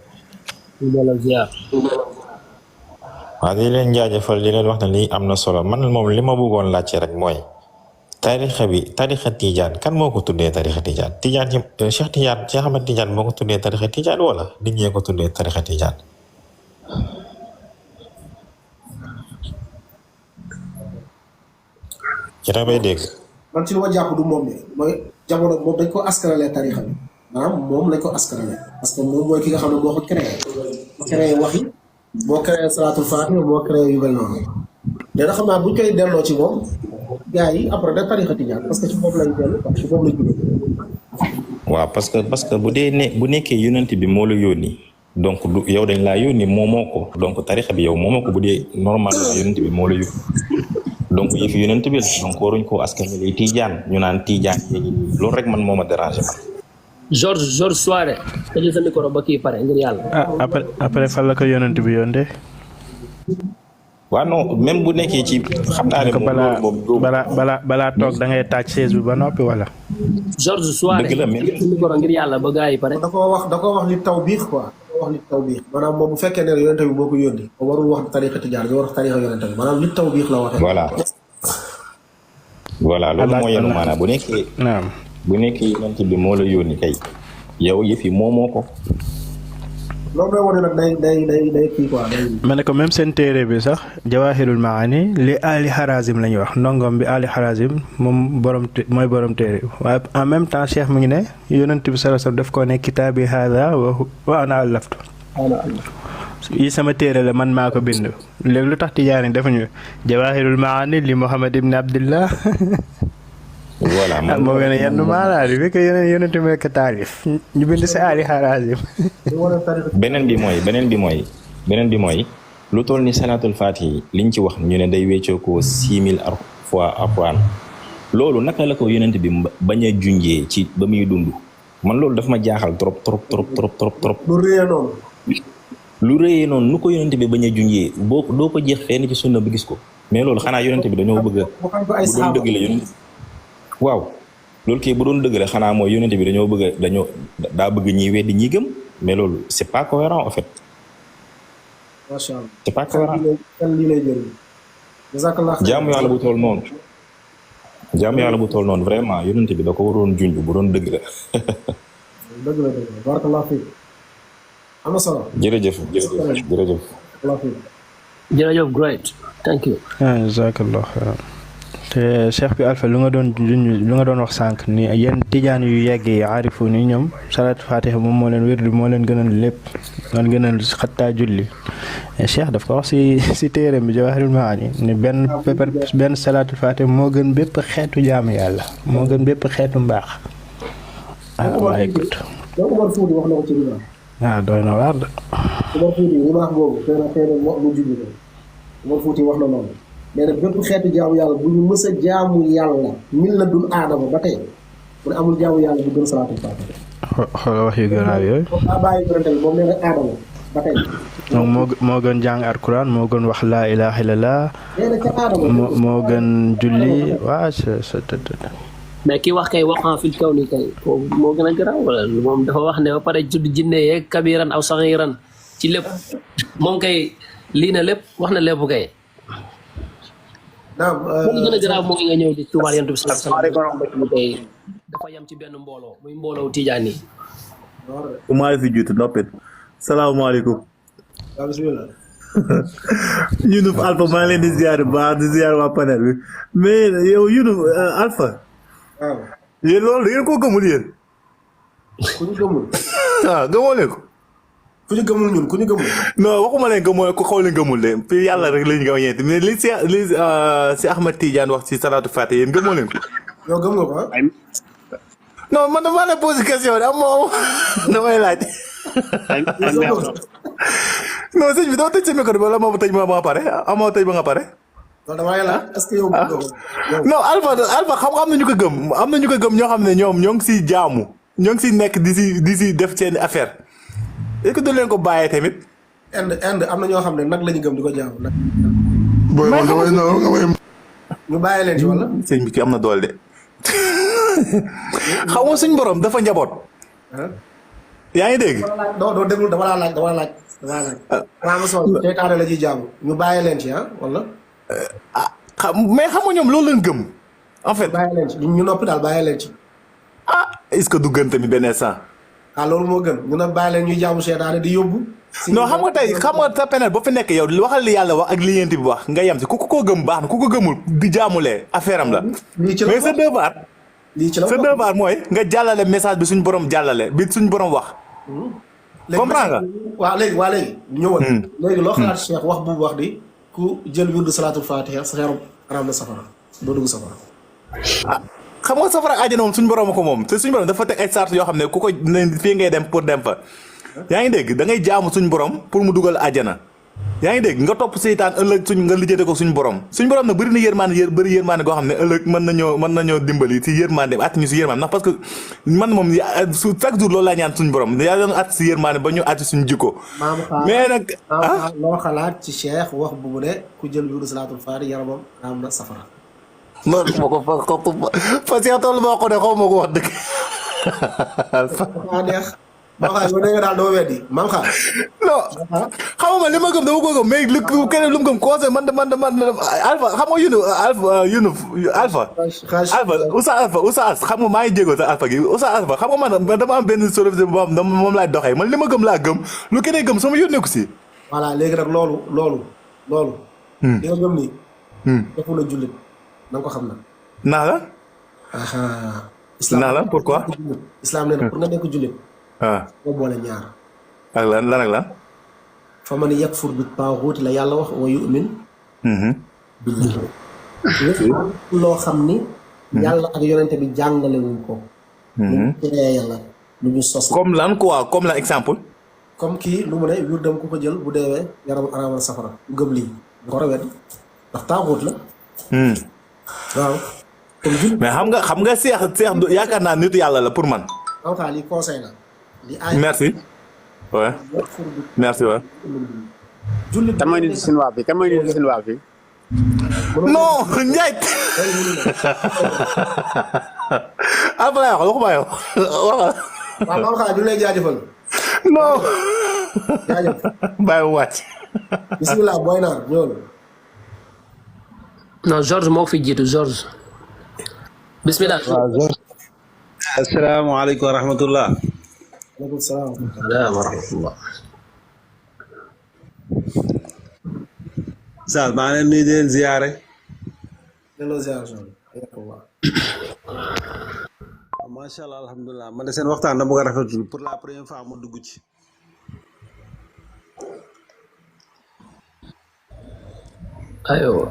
waaw di leen jaajëfal di leen wax ne lii am na solo man moom li ma bëggoon laajte rek mooy tarixa Tijaan kan moo ko tuddee tarixa Tijaan Tijaan ci Cheikh Ahmed Tijaan moo ko tuddee tarixa Tijaan wala nit ñee ko tuddee tarixa Tijaan. ci bay dégg. man ci lu ma jàpp du moom ne mooy jamono moom dañ ko askanalee tarixa bi maanaam moom lañ ko askanalee parce que moom mooy ki nga xam ne moo ko créé wax yi moo créé salaatul faatiha moo créé yu mel noonu léegi xam naa buñ koy delloo ci moom gars yi après da tarixa Tijaan parce que ci foofu lañ dellu parce que foofu lañ jógee. waaw parce que bu nekkee yonent bi moo la yónni donc du yow dañ laa yónni moomoo ko donc tarixa bi yow moomoo ko bu dee normalement yonent bi moo la yónni donc yëf yonent bi la donc waruñ koo askan wi Tijaan ñu naan Tijaan yi loolu rek man moo ma déranger man. George Soare tëjee sa micro ba kii pare ngir yàlla. après fan la ko yonent bi yónnee. waaw non même bu nekkee ci xam naa ne balaa toog da ngay taaj chaise bi ba noppi wala. George Soare dëgg la mais tëjee sa micro ngir yàlla ba gars yi pare. da koo wax li taw biix quoi. wax nit taw biix maanaam moom bu fekkee ne yonent bi moo ko yónni warul wax tarixa Tijaan ñu war wax tarixa yonent bi maanaam nit taw biix la waxee. voilà loolu moo yenu maanaam bu nekkee yonent bi moo la yónni kay yow yëf yi moomoo ko. loolu mooy wane nag day kii quoi day. ma ne ko même seen téere bi sax Jawaahirul Maani li Ali Harazim la ñuy wax ndongom bi Ali Harazim moom mooy borom téere bi waaye en même temps Cheikh mu ngi ne yonent bi sallallahu alayhi wasallam daf koo ne kitaabi haada wa ana allaftu yi sama téere la man maa ko bind léegi lu tax Tijaan defuñu Jawaahirul Maani li Muhammad ibn Abdillah. voilà moo gën a yenn maanaam bi fekk yonent bi nekk taarif ñu bind si Ali Harazim. beneen bi mooy lu toll ni salaatul faatihi liñ ci wax ñu ne day weccoo ko 6000 fois Alxuraan loolu naka la ko yonent bi bañ a junjee ci ba muy dund man loolu dafa ma jaaxal trop. lu rëyee noonu nu ko yonent bi bañ a junjee doo ko jeex fenn ci sunna bi gis ko mais loolu xanaa yonent bi dañoo bëgg bu doon dëgg la yonent waaw loolu kay bu doon dëgg la xanaa mooy yonent bi daa bëgg ñi weddi ñi gëm mais loolu c'est pas cohérent en fait. macha allah c'est pas cohérent. lii lay jëriñ. jaamu yàlla bu toll noonu vraiment yonent bi da ko waroon junj bu doon dëgg la. dëgg la barakallahu fiik am na solo. jërëjëf. jërëjëf great thank you. jazakallah xayran te Cheikh bi Alpha lu nga doon wax sànq ni yenn Tijaan yu yegg yi aarifu ni ñoom salaatu Faatiha moom moo leen wérdi moo leen gënal lépp moo leen gënal xattaa julli Cheikh daf ko wax si téereem bi Jawaahirul Maani ni benn salaatu Faatiha moo gën bépp xeetu jaamu yàlla moo gën bépp xeetu mbaax wallahi good donc Umar Fouti wax na ko ci biir. doy na waar de. Umar Fouti li ma wax boobu xëy na wax lu jublu ko Umar Fouti wax na loolu nee na bépp xeetu jaamu yàlla bu ñu mës a jaamu yàlla min la dul aadama ba tey mu ne amul jaamu yàlla bu gën salaatul faatiha. xoolal wax yu gën a yooyu. daa bàyyi yonente bi moom nee na aadama ba tey. donc moo gën jàng alquran moo gën wax laa ilaaha illallah. nee na ca aadama moo gën julli waa mais ki wax kay waxaan fil kaw ni kay moo gën a garaaw wala moom dafa wax ne ba pare judd jinne yeeg kabiran aw saxiran ci lépp moom kay lii na lépp wax na lépp kay. naam li gën a garaaw moo nga ñëw di tuumaal yonent bi sallallahu alayhi wasallam kay dafa yam ci benn mbooloo muy mbooloo tijaan yi. Umar fi jiitu noppit salaamaaleykum. bismillah. Younouss Alpha maa ngi leen di ziar bu baax di ziar waa panel bi mais yow Younouss Alpha. waaw. yéen loolu da ngeen koo gëmul yéen. ku ñu gëmul. gëmoo leen ko. ku ñu gëmul ñun ku ñu gëmul. non waxuma leen gëmoo ko xaw leen gëmul de fii yàlla rek lañu gëm ñeenti mais li si Ahmed Tidiane wax ci salatu Fatiha yéen gëmoo leen ko. yow gëm nga ko non man damaa la posé question de amoo damay laaj. non sëñ bi doo tëj sa micro bi wala moo tëj ma ba nga pare amoo tëj ba nga pare. non damay laaj est-ce que yow. non Alpha xam nga am na ñu ko gëm am na ñu ko gëm ñoo xam ne ñoom ñoo ngi siy jaamu ñoo ngi siy nekk di si def seen affaire est-ce que du leen ko bàyyee tamit. Inde am na ñoo xam ne nag la ñu gëm di ko jaamu nag. booy man damay ñu bàyyi leen ci wala. sëñ bi ki am na doole de xam nga suñ borom dafa njaboot. yaa ngi dégg. doo déglu dama laa laaj. maa ma soxla seytaane la ciy jaamu ñu bàyyi leen ci wala. mais xam nga ñoom loolu leen gëm en fait. bàyyi leen ci ñu noppi daal bàyyi leen ci. est-ce que du gën tamit benn instant. loolu moo gën ñu ne bàyyi leen ñuy jaamu seytaane di yóbbu. non xam nga tey xam nga sa penel ba fi nekk yow waxal li yàlla wax ak li yéent bi wax nga yem si ku ko gëm baax na ku ko gëmul di jaamulee affaire am la. mais sa devoir. sa devoir mooy nga jàllale message bi suñ borom jàllale bi suñ borom wax. comprends nga. waa léegi ñëwal. léegi loo xalaat Cheikh wax bu wax di ku jël wirdu salaatul fatiha sa xeeram araam na safara doo dugg safara. xam nga safara àjjana moom suñ borom ko moom te suñ borom dafa teg ay sart yoo xam ne ku ko fii ngay dem pour dem fa. yaa ngi dégg da ngay jaamu suñ borom pour mu dugal àjjana. yaa ngi dégg nga topp seytaan ëllëg nga lijjate ko suñ borom nag bëri na yërmande goo xam ne ëllëg mën nañoo dimbali si yërmande at ñu si yërmande ndax parce que man moom chaque jour loolu laa ñaan suñ borom yaa doon at si yërmande ba ñu at suñ jikko. mais nag loo xalaat ci Cheikh wax bu mu ne ku jël wirdu salaatul faatiha yaramam am na safara. loolu ma ko fa Cheikh toll moo ko ne xaw ma ko wax dëgg. Maam Xaar yow nga daal doo weddi Maam Xaar. non xam nga li ma gëm dama ko gëm mais lu keneen lu mu gëm conseil man Alpha xam nga Alpha Oustaz xam nga maa ngi jéego sa Alpha gi Oustaz Alpha xam nga man dama am benn solution boo xam moom laay doxee man li ma gëm laa gëm lu keneen gëm sama yónnee ko si. voilà léegi nag loolu. li nga gëm nii. defu la jullit na nga ko xam nag. naa la. naa la pourquoi. islam nee na pour nga nekk jullit. nga boole ñaar. ak lan ak lan. fa man yakfur bi taaxuut la yàlla wax wa yu'min billahi. loo xam ni. yàlla ak yonente bi jàngale wuñ ko. lu ñu teree yàlla lu ñu sos. comme lan quoi comme lan exemple. comme kii lu mu ne wirdam ku ko jël bu deewee yaram araamal safara bu gëm lii bu ko rawet ndax taaxuut la. waaw. mais xam nga seex yaakaar naa nitu yàlla la pour man. en lii conseil la. merci. ouais merci ouais. kan mooy nitu Sinwaa bi non Ndiaye. Alpha laa wax waxuma yow waaw Maam Xaar ñu lay jaajëfal. non. jaajëf. bàyyi mu wàcc. bisimilah booy naar ñëwal. non George moo fi jiitu George. bisimilah. waaw George. asalaamaaleykum wa rahmatullah. waaleykum salaam wa rahmatullah. Sall maa ngi leen nuyu di leen ziare. delloo ziar macha allah alhamdulilah man de seen waxtaan dama ko rafetlu pour la première fois ma dugg ci. aywa.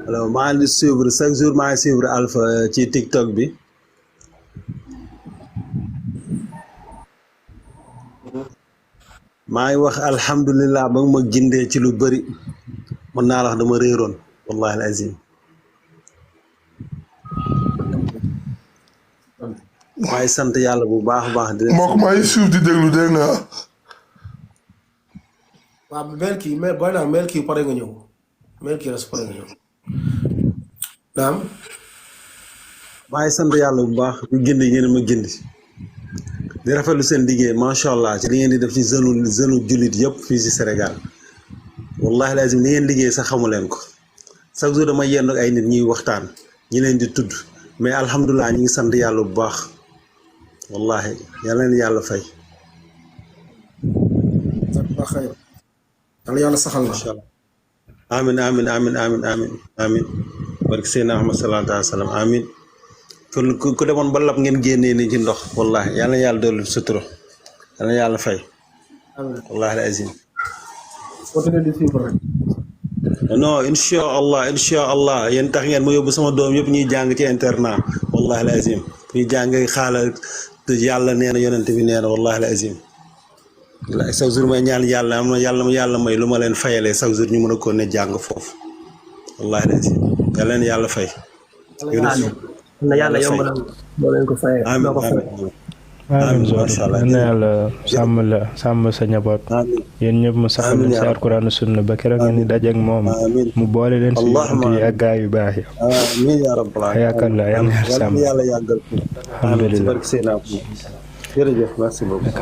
alors maa ngi suivre chaque jour maa ngi suivre Alpha ci TikTok bi. maa ngi wax alhamdulilah ba nga ma gindee ci lu bëri mën naa la wax dama réeroon wallahi alazim maay sant yàlla bu baax a baax di leen moo ko maa ngi suuf di déglu dégg nga waaw mel kii mel booy naa mel kii pare nga ñëw mel kii res pare nga ñëw naam maa ngi sant yàlla bu baax bu gindi ngeen ma gindi di rafetlu seen liggéey macha allah ci li ngeen di def ci jeune jullit yëpp fii ci Sénégal wallahi lazim li ngeen liggéey sax xamu leen ko chaque jour dama yenn ay nit ñuy waxtaan ñi leen di tudd mais alhamdulilah ñi ngi sant yàlla bu baax wallahi yàlla leen yàlla fay yàlla saxal na amin amin amin amin amin amin barke Seydina Muhammad sallallahu alayhi wa sallam amin kon ku demoon ba lab ngeen génnee ni ci ndox wallahi yàlla na yàlla dolli sutura yàlla na yàlla fay wallahi azim non insha allah yéen tax ngeen ma yóbbu sama doom yëpp ñuy jàng ci internat wallahi azim ñuy jàng xaala yàlla nee na yonent bi nee na wallahi azim chaque jour may ñaan yàlla am na yàlla may lu ma leen fayalee chaque jour ñu mën a ko ne jàng foofu wallahi azim yàlla leen yàlla fay na yàlla yombalal boo leen ko fayee doo ko fayee amiin na yàlla sàmm sa njaboot yéen ñëpp mu saxal leen si alquran sunna ba keroog ngeen di dajeek moom mu boole leen si yonent yi ak gaa yu baax yi amiin yaa rabbal aalamiin yaakaar yàlla sàmm yàlla yàggal alhamdulilah jërëjëf merci beaucoup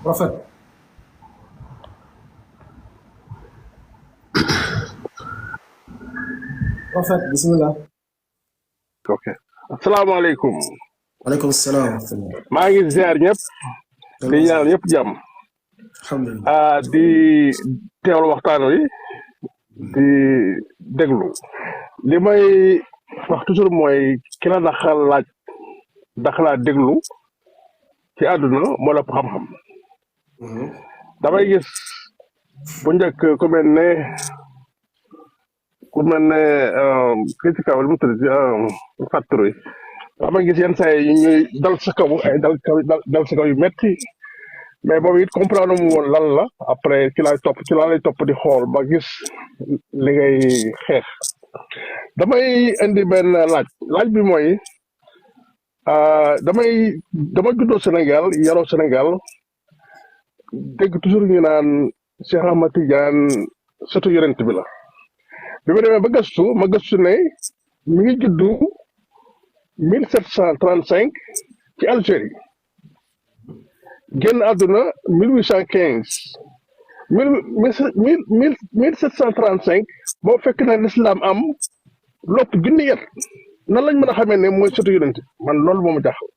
prophète prophète bismillah ok asalaamaaleykum waaleykum salaam maa ngi ziar ñëpp di ñaan ñëpp jàmm alhamdulilah di teewlu waxtaan wi di déglu li may wax toujours mooy ki la daxalaa déglu ci àdduna moo la xam-xam damay gis bu njëkk ku mel ne kii ci kaw li mu tudd factory damay gis yenn saa yi ñuy dal sa kaw ay dal sa kaw yu metti mais boobu it comprendre mu woon lan la après ci laa lay topp di xool ba gis li ngay xeex damay indi benn laaj bi mooy dama juddoo Sénégal yaroo Sénégal dégg toujours ñu naan Cheikh Ahmad Tidiane sëtu yonent bi la bi ma demee ba ma gëstu ne mi ngi juddu 1735 ci Algérie génn àdduna 1815 1735 boo fekk na l'islam am lopp junni yet nan lañ mën a xamee ne mooy sëtu yonent man loolu moo ma jaaxal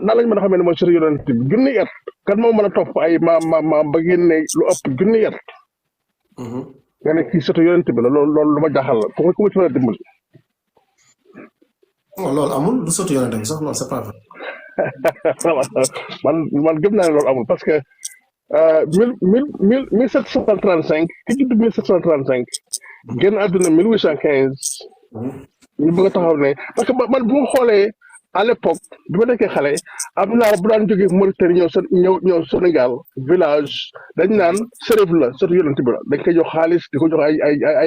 nan lañ mën a xamee ne mooy sëtu yonent bi junni yet kan moo mën a topp ay maam ba génne lu ëpp junni yet nga ne kii sëtu yonent bi la loolu lu ma jaaxal la ku ma ci mën a dimbali loolu amul du sëtu yonent bi sax loolu c'est pas vrai man gëm naa ne loolu amul parce que 1735 ki judd 1735 génn àdduna 1815 ñu bëgg a taxaw ne parce que man bu ma xoolee à l'époque bi ma nekkee xale am naa bu daan jógee Mauritanie ñëw Sénégal village dañ naan sërëf la sëtu yonent bi la dañ koy jox xaalis di ko jox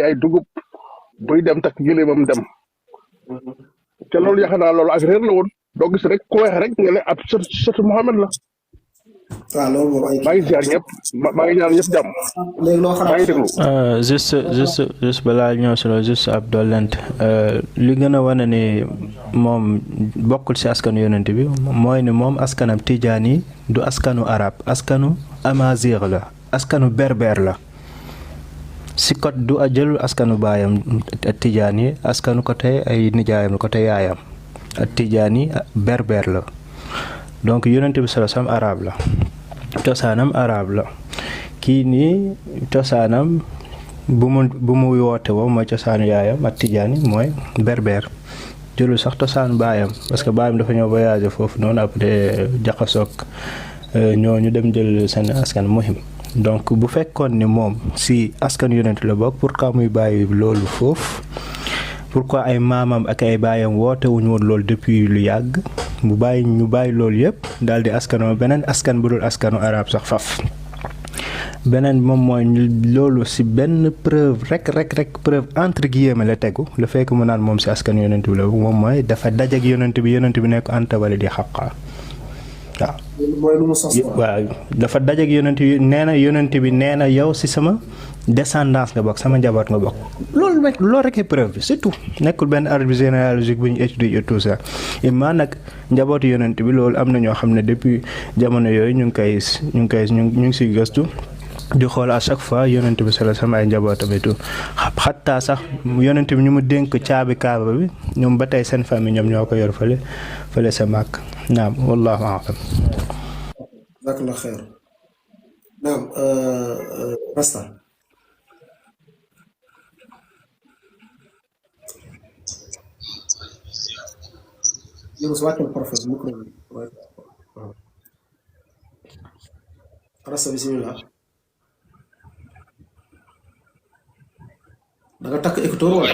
ay dugub buy dem takk gëléemam dem te loolu yaakaar naa loolu ak réer la woon doo gis rek ku weex rek nga ne ab sëtu Mohamed la waaw loolu moom ay maa ngi ziar ñëpp maa ngi ñaan ñëpp jàmm léegi loo xam maa ngi déglu juste balaa ñëw si loolu juste ab dollent li gën a wane ni moom bokkul si askanu yonent bi mooy ni moom askanam tijaan yi du askanu arab askanu amazigh la askanu berber la si kot du jëlul askanu baayam tijaan yi askanu ko tey ay nijaayam la ko tey yaayam ak tijaan yi berber la donc yonent bi sallallahu alayhi wasallam arab la cosaanam arab la kii nii cosaanam bu mu woote woo mooy cosaanu yaayam ak tijaani mooy berber jëlul sax cosaanu baayam parce que baayam dafa ñëw voyage foofu noonu après jaxasoog ñooñu dem jël seen askan muhim donc bu fekkoon ni moom si askan yonent la bokk pourquoi muy bàyyi loolu foofu pourquoi ay maamam ak ay baayam woote wuñu woon loolu depuis lu yàgg ñu bàyyi loolu yëpp daal di askanoo beneen askan bu dul askanu arab sax faf beneen moom mooy loolu si benn preuve rek preuve entre guillemets la tegu le fait que mu naan moom si askan yonent bi la moom mooy dafa dajak yonent bi nekk antabali di xaqaa waaw dafa dajak yonent bi nee na yow si sama descendance nga bokk sama njaboot nga bokk loolu rek preuve bi c'est tout nekkul benn arbre généalogique bu ñu étudier tout ça et man nag njabootu yonent bi loolu am na ñoo xam ne depuis jamono yooyu ñu ngi siy gëstu di xool à chaque fois yonent bi sala sama ay njabootam et tout xattaa sax yonent bi ñu mu dénk caabi kaaba bi ñoom ba tey seen famille ñoom ñoo ko yor fële sa màkk naam wallahu a'lam. jazakallah xeer naam Rasta Yunus wàccal professeur micro bi Rasta bismillah da nga takk écouteur wala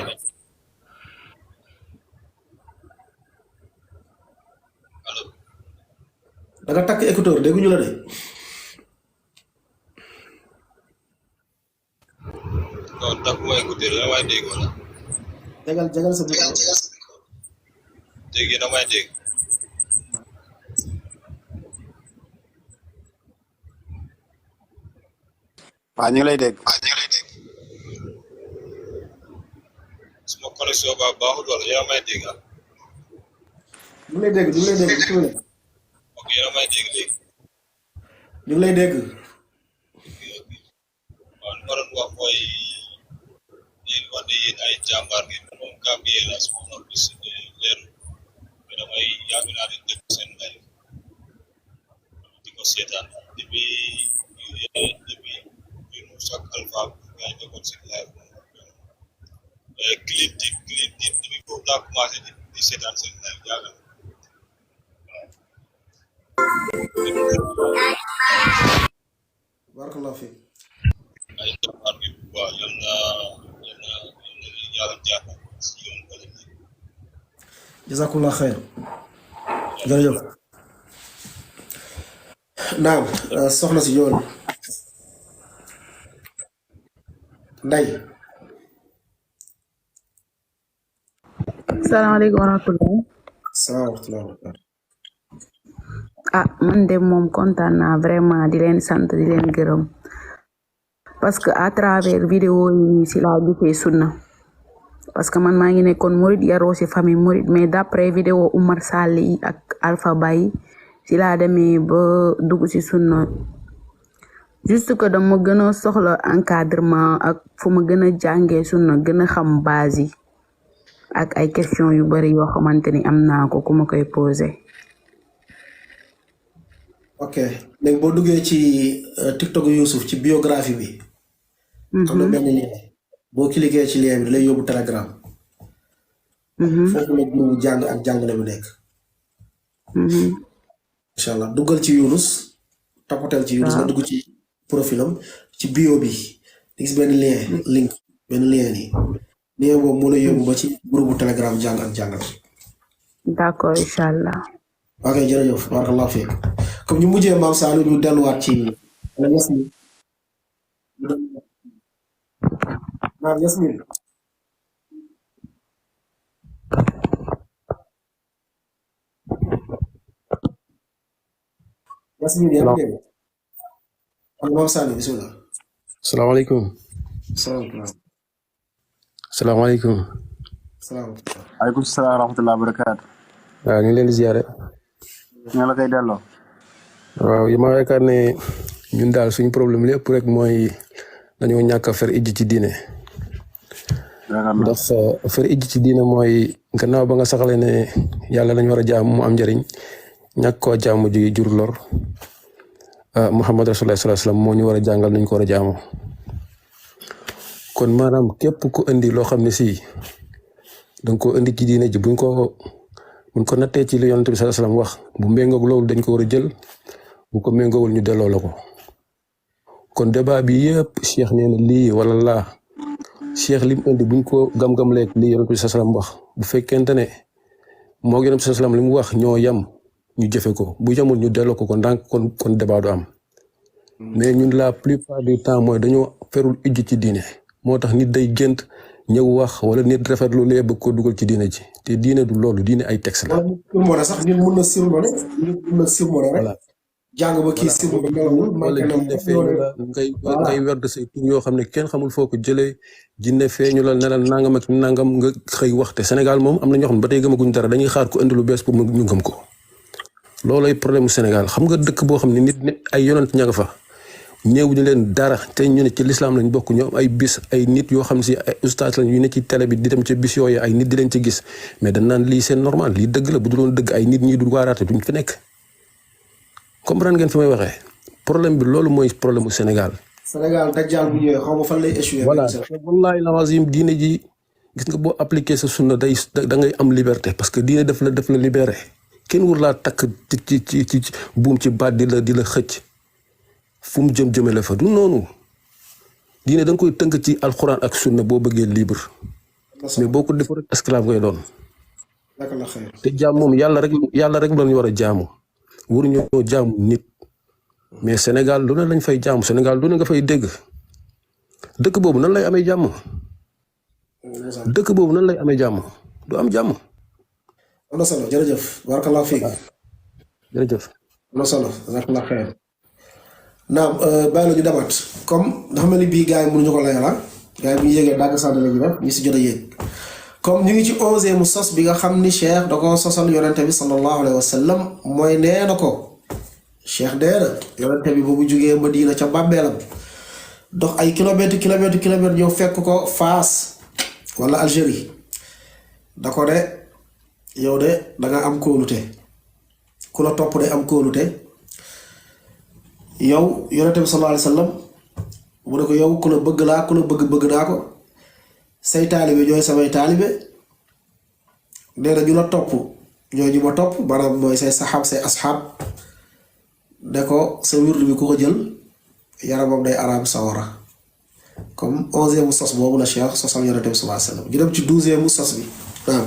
da nga takk écouteur dégguñu la de non takkuma écouteur damay dégg wala jagal sa micro dégg damay dégg waaw ñu ngi lay dégg suma connexion ba baaxul wala yaa may dégg ñu lay dégg ok yaa may dégg léegi ñu lay dégg waaw li ma doon wax mooy yéen wax ne yéen ay jàmbaar ngeen moom Gambie la suma noonu bis leeru mais damay yàgg naa di dégg seen live di ko seetaan depuis Yunus ak Alpha ngay nekkoon seen live clean team depuis boobu laa commencé di seetaan seen live yàgg na barakallahu fiik ay jàmbaar bi waaw yal na yàlla jàppal si yoon ko leen jazakallah xeer jërëjëf naam soxna si yoon nday salaamaaleykum wa rahmatulah. salaamaaleykum wa rahmatulah. man de moom kontaan naa vraiment di leen sant di leen gërëm parce que à travers vidéo yi si laa gisee sunna parce que man maa ngi nekkoon Mouride yaroo si famille Mouride mais d'après vidéo Oumar Sall yi ak Alpha Baye si laa demee ba dugg si sunna juste que dama gën a soxla encadrement ak fu ma gën a jàngee sunna gën a xam base yi ak ay question yu bari yoo xamante ni am naa ko ku ma koy posé. ok léegi boo duggee ci TikTok Youssouf ci biographie bi. am na benn lien boo cliquer ci lien bi da lay yóbbu Telegram. foofu la groupe jàng ak jàngale bi nekk. incha allah duggal ci Yunus tapotel ci Yunus nga dugg ci profilam ci bio bi di gis benn lien link benn lien nii lien boobu moo lay yóbbu ba ci groupe Telegram jàng ak jàngale. d'accord incha allah. ok jërëjëf barakallahu fiik comme ñu mujjee maam Saalum ñu delluwaat ci Yasmin naam Yasmin Yasmin yaa ngi dégg maam Saalum bismillah. salaamaaleykum. salaamaaleykum. aleykum salaam wa rahmatulah barakaatu. waaw ñu ngi leen di ziare. ñu la koy delloo. waaw yi ma yaakaar ne ñun daal suñu problème lépp rek mooy dañoo ñàkk a fer ijji ci diine. ndax fer ijji ci diine mooy gannaaw ba nga saxale ne yàlla lañ war a jaam mu am njëriñ ñàkk koo jaamu ji jur lor Muhammad rasulullah sallallahu alayhi wasallam moo ñu war a jàngal nañ ko war a jaamoo. kon maanaam képp ku indi loo xam ne si danga ko indi ci diine ji buñ ko nattee ci li yonent bi sallallahu alayhi wasallam wax bu méngoog loolu dañ ko war a jël bu ko méngoowul ñu delloo la ko kon débat bi yëpp Cheikh nee na lii wala laa Cheikh lim indi buñ ko gam-gam leeg li yonent bi sallam wax bu fekkente ne moo yonent bi sallam li mu wax ñoo yam ñu jëfe ko bu jamul ñu delloo ko ndànk kon débat du am mais ñun la plupart du temps mooy dañoo ferul ijj ci diine moo tax nit day gént ñëw wax wala nit rafetlu lee bëgg ko dugal ci diine ji te diine du loolu diine ay texte la. surmone sax nit mun na surmone nit mun na surmone rek jàng ba kii surmone wala jinne feeñu la ngay werd say tur yoo xam ne kenn xamul foo ko jëlee jinne feeñu la ne la nangam ak nangam nga xëy waxte Sénégal moom am na ñoo xam ne ba tey gëmaguñ dara dañuy xaar ko indi lu bees pour ñu gëm ko loolay problème mu Sénégal xam nga dëkk boo xam ne nit ay yonent ña nga fa ñëw ñu leen dara te ñu ne ci lislaam lañ bokk ñoom ay bis ay nit yoo xam si ay ustaas lañ yu ne ci télé bi di dem ci bis yooyu ay nit di leen ci gis mais dañ naan lii c'est normal lii dëgg la bu duloon dëgg ay nit ñi du waaraate duñ fi nekk comprendre ngeen fi may waxee problème bi loolu mooy problème mu Sénégal. Sénégal dajjal bu ñëwee xaw ma fan lay échoué. voilà wallahi lazim diine ji gis nga boo appliqué sa sunna da ngay am liberté parce que diine daf la libéré kenn wur laa takk ci buum ci baat di la xëcc. fu mu jëmale la fa du noonu diine da nga koy tënk ci alxuraan ak sunna boo bëggee libre mais boo ko defee rek esclave ngay doon te jaam moom yàlla rek lañu war a jaamu waruñoo jaamu nit mais Sénégal lu ne lañ fay jaamu Sénégal lu ne nga fay dégg dëkk boobu nan lay amee jàmm du am jàmm. am na solo jërëjëf barakallahu fiik jërëjëf am na solo jazakallahu xeyr naam bàyyi la ñu demaat comme dafa mel ni bii gars yi mënuñu ko layala gars yi bu ñu yéegee dagg sant la ñu def ñu si jot a yéeg comme ñu ngi ci 11e sos bi nga xam ni Cheikh da ko sosal yonente bi sallallahu alayhi wa sallam mooy nee na ko Cheikh dee na yonente bi boobu jógee Madina ca bàmmeelam dox ay kilomètre ñëw fekk ko Faas wala Algérie da ko de yow de danga am kóolute ku la topp de am kóolute yow yonente bi sallallahu alayhi wa sallam mu ne ko yow ku la bëgg laa ku la bëgg naa ko say taalibe ñooy samay taalibe nee na ñu la topp ñooy ñu ma topp maanaam mooy say saxaab say asxaab ne ko sa wirdu bi ku ko jël yaramam day araam sawara comme 11e sos boobu la Cheikh sosal yonente bi sallallahu alayhi wa sallam ñu dem ci 12e sos bi waaw